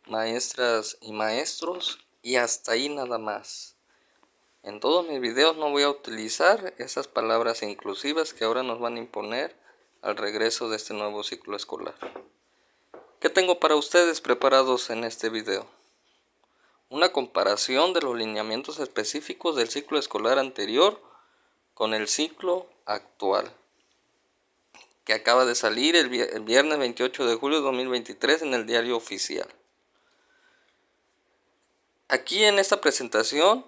maestras y maestros, y hasta ahí nada más. En todos mis videos no voy a utilizar esas palabras inclusivas que ahora nos van a imponer al regreso de este nuevo ciclo escolar. ¿Qué tengo para ustedes preparados en este video? Una comparación de los lineamientos específicos del ciclo escolar anterior con el ciclo actual, que acaba de salir el viernes 28 de julio de 2023 en el Diario Oficial. Aquí en esta presentación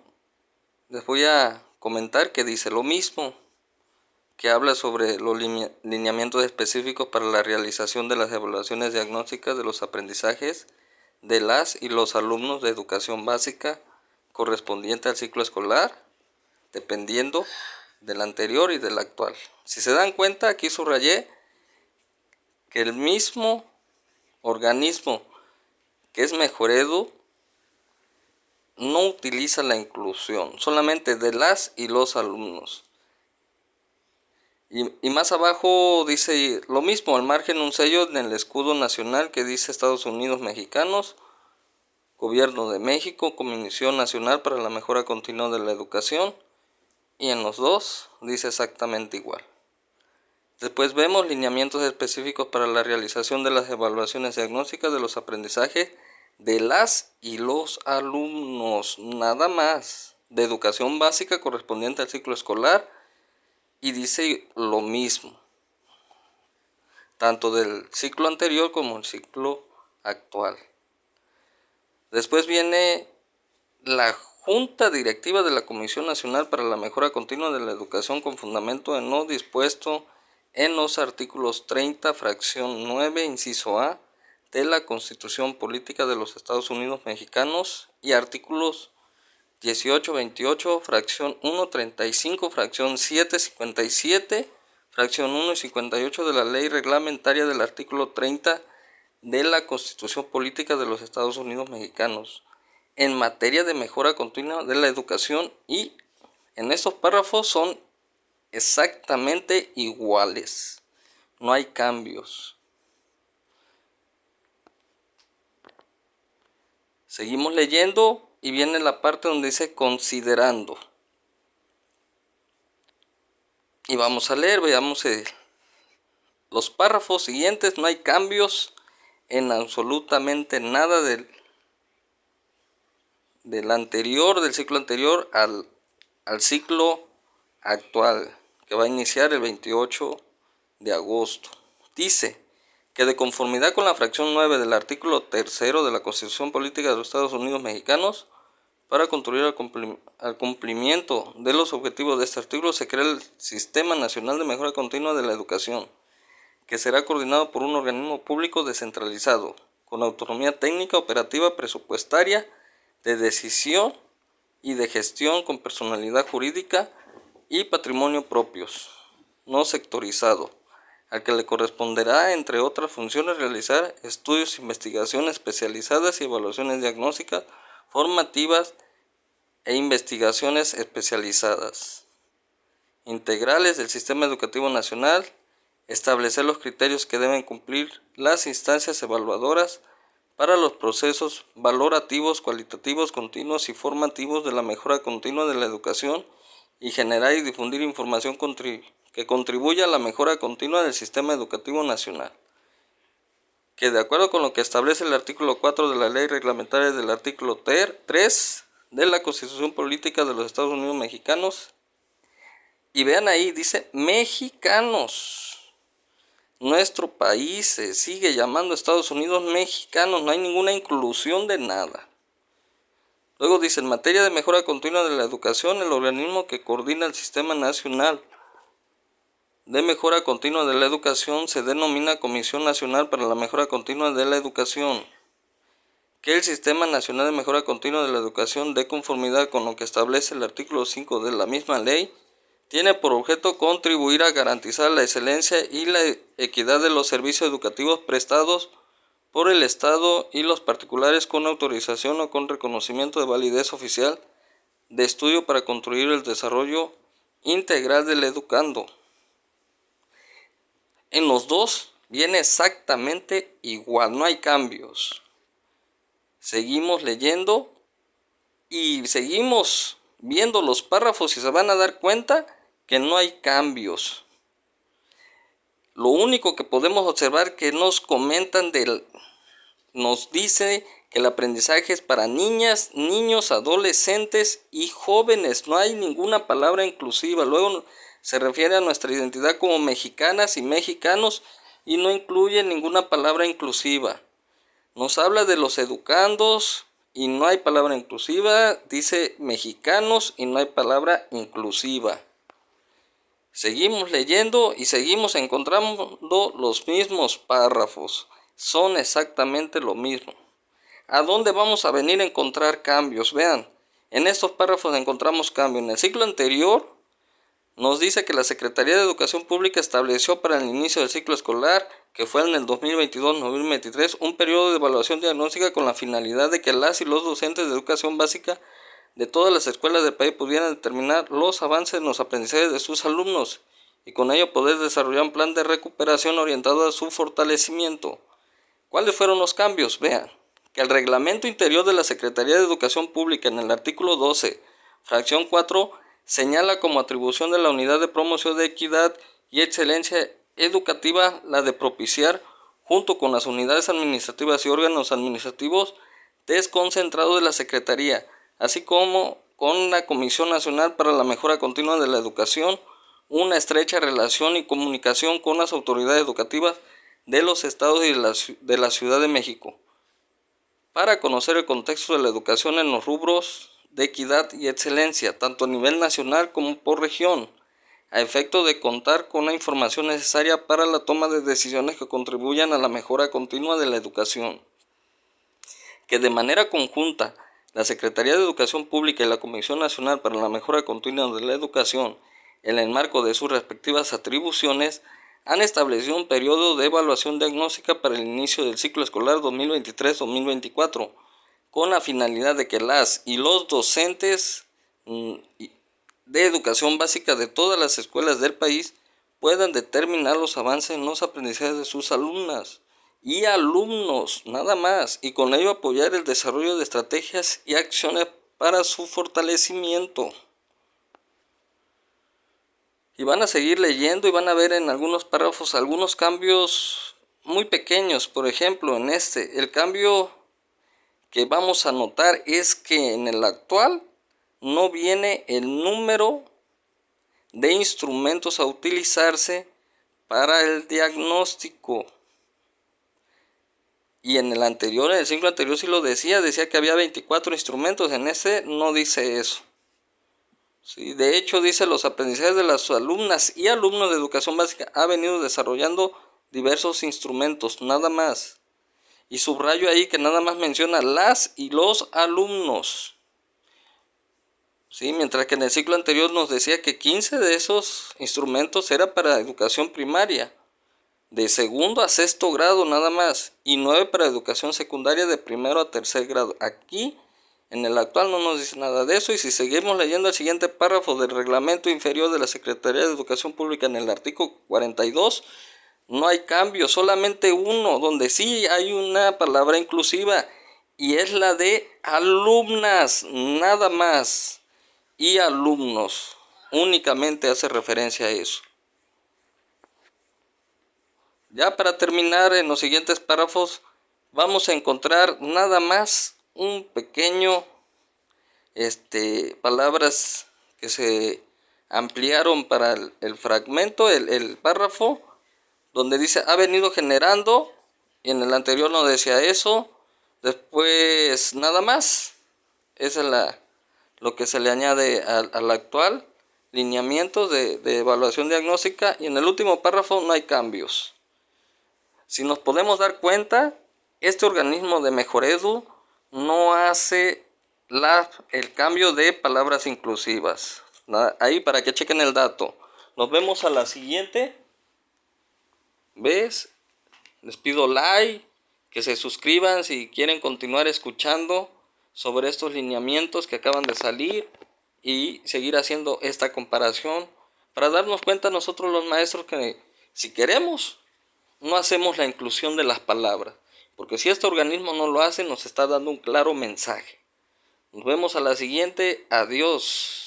les voy a comentar que dice lo mismo, que habla sobre los lineamientos específicos para la realización de las evaluaciones diagnósticas de los aprendizajes de las y los alumnos de educación básica correspondiente al ciclo escolar, dependiendo del anterior y del actual. Si se dan cuenta, aquí subrayé que el mismo organismo que es Mejoredu no utiliza la inclusión, solamente de las y los alumnos. Y más abajo dice lo mismo, al margen un sello en el escudo nacional que dice Estados Unidos Mexicanos, Gobierno de México, Comisión Nacional para la Mejora Continua de la Educación, y en los dos dice exactamente igual. Después vemos lineamientos específicos para la realización de las evaluaciones diagnósticas de los aprendizajes de las y los alumnos, nada más, de educación básica correspondiente al ciclo escolar, y dice lo mismo, tanto del ciclo anterior como el ciclo actual. Después viene la Junta Directiva de la Comisión Nacional para la Mejora Continua de la Educación con fundamento en lo dispuesto en los artículos 30, fracción 9, inciso A, de la Constitución Política de los Estados Unidos Mexicanos y artículos 18, 28, fracción 1, 35, fracción 7, 57, fracción 1 y 58 de la Ley Reglamentaria del artículo 30 de la Constitución Política de los Estados Unidos Mexicanos en materia de mejora continua de la educación, y en estos párrafos son exactamente iguales, no hay cambios. Seguimos leyendo y viene la parte donde dice considerando. Y vamos a leer, veamos los párrafos siguientes, no hay cambios en absolutamente nada del anterior, del ciclo anterior al ciclo actual, que va a iniciar el 28 de agosto. Dice que de conformidad con la fracción 9 del artículo 3 de la Constitución Política de los Estados Unidos Mexicanos, para contribuir al cumplimiento de los objetivos de este artículo, se crea el Sistema Nacional de Mejora Continua de la Educación, que será coordinado por un organismo público descentralizado, con autonomía técnica, operativa, presupuestaria, de decisión y de gestión, con personalidad jurídica y patrimonio propios, no sectorizado, al que le corresponderá, entre otras funciones, realizar estudios, investigaciones especializadas y evaluaciones diagnósticas, formativas e investigaciones especializadas, integrales del Sistema Educativo Nacional, establecer los criterios que deben cumplir las instancias evaluadoras para los procesos valorativos, cualitativos, continuos y formativos de la mejora continua de la educación, y generar y difundir información que contribuya a la mejora continua del sistema educativo nacional, que de acuerdo con lo que establece el artículo 4 de la Ley Reglamentaria del artículo 3 de la Constitución Política de los Estados Unidos Mexicanos, y vean ahí, dice mexicanos, nuestro país se sigue llamando Estados Unidos Mexicanos, no hay ninguna inclusión de nada. Luego dice, en materia de mejora continua de la educación, el organismo que coordina el Sistema Nacional de Mejora Continua de la Educación se denomina Comisión Nacional para la Mejora Continua de la Educación. Que el Sistema Nacional de Mejora Continua de la Educación, de conformidad con lo que establece el artículo 5 de la misma ley, tiene por objeto contribuir a garantizar la excelencia y la equidad de los servicios educativos prestados por el Estado y los particulares, con autorización o con reconocimiento de validez oficial de estudio, para construir el desarrollo integral del educando. En los dos viene exactamente igual, no hay cambios. seguimos leyendo y seguimos viendo los párrafos y se van a dar cuenta que no hay cambios. Lo único que podemos observar que nos comentan nos dice que el aprendizaje es para niñas, niños, adolescentes y jóvenes. No hay ninguna palabra inclusiva. Luego se refiere a nuestra identidad como mexicanas y mexicanos y no incluye ninguna palabra inclusiva. Nos habla de los educandos y no hay palabra inclusiva. Dice mexicanos y no hay palabra inclusiva. Seguimos leyendo y seguimos encontrando los mismos párrafos. Son exactamente lo mismo. ¿A dónde vamos a venir a encontrar cambios? Vean, en estos párrafos encontramos cambios. En el ciclo anterior nos dice que la Secretaría de Educación Pública estableció para el inicio del ciclo escolar, que fue en el 2022-2023, un periodo de evaluación diagnóstica con la finalidad de que las y los docentes de educación básica de todas las escuelas del país pudieran determinar los avances en los aprendizajes de sus alumnos y con ello poder desarrollar un plan de recuperación orientado a su fortalecimiento. ¿Cuáles fueron los cambios? Vean, que el reglamento interior de la Secretaría de Educación Pública en el artículo 12, fracción 4, señala como atribución de la Unidad de Promoción de Equidad y Excelencia Educativa la de propiciar, junto con las unidades administrativas y órganos administrativos desconcentrados de la Secretaría, así como con la Comisión Nacional para la Mejora Continua de la Educación, una estrecha relación y comunicación con las autoridades educativas de los estados y de la Ciudad de México, para conocer el contexto de la educación en los rubros de equidad y excelencia, tanto a nivel nacional como por región, a efecto de contar con la información necesaria para la toma de decisiones que contribuyan a la mejora continua de la educación. Que de manera conjunta, la Secretaría de Educación Pública y la Comisión Nacional para la Mejora Continua de la Educación, en el marco de sus respectivas atribuciones, han establecido un periodo de evaluación diagnóstica para el inicio del ciclo escolar 2023-2024, con la finalidad de que las y los docentes de educación básica de todas las escuelas del país puedan determinar los avances en los aprendizajes de sus alumnas y alumnos, nada más, y con ello apoyar el desarrollo de estrategias y acciones para su fortalecimiento. Y van a seguir leyendo y van a ver en algunos párrafos algunos cambios muy pequeños. Por ejemplo, en el cambio que vamos a notar es que en el actual no viene el número de instrumentos a utilizarse para el diagnóstico. Y en el anterior, en el ciclo anterior sí lo decía que había 24 instrumentos. En ese no dice eso. Sí, de hecho dice los aprendizajes de las alumnas y alumnos de educación básica ha venido desarrollando diversos instrumentos, nada más. Y subrayo ahí que nada más menciona las y los alumnos. Sí, mientras que en el ciclo anterior nos decía que 15 de esos instrumentos era para educación primaria, de segundo a sexto grado nada más, y 9 para educación secundaria de primero a tercer grado. Aquí en el actual no nos dice nada de eso, y si seguimos leyendo el siguiente párrafo del reglamento inferior de la Secretaría de Educación Pública en el artículo 42, no hay cambio, solamente uno, donde sí hay una palabra inclusiva, y es la de alumnas, nada más, y alumnos, únicamente hace referencia a eso. Ya para terminar, en los siguientes párrafos vamos a encontrar nada más un pequeño palabras que se ampliaron para el fragmento, el párrafo, donde dice ha venido generando, y en el anterior no decía eso. Después nada más, esa es lo que se le añade al actual lineamiento de evaluación diagnóstica, y en el último párrafo no hay cambios. Si nos podemos dar cuenta, este organismo de Mejoredu no hace el cambio de palabras inclusivas. Ahí para que chequen el dato. Nos vemos a la siguiente. ¿Ves? Les pido like, que se suscriban si quieren continuar escuchando sobre estos lineamientos que acaban de salir y seguir haciendo esta comparación para darnos cuenta nosotros los maestros que si queremos no hacemos la inclusión de las palabras. Porque si este organismo no lo hace, nos está dando un claro mensaje. Nos vemos a la siguiente. Adiós.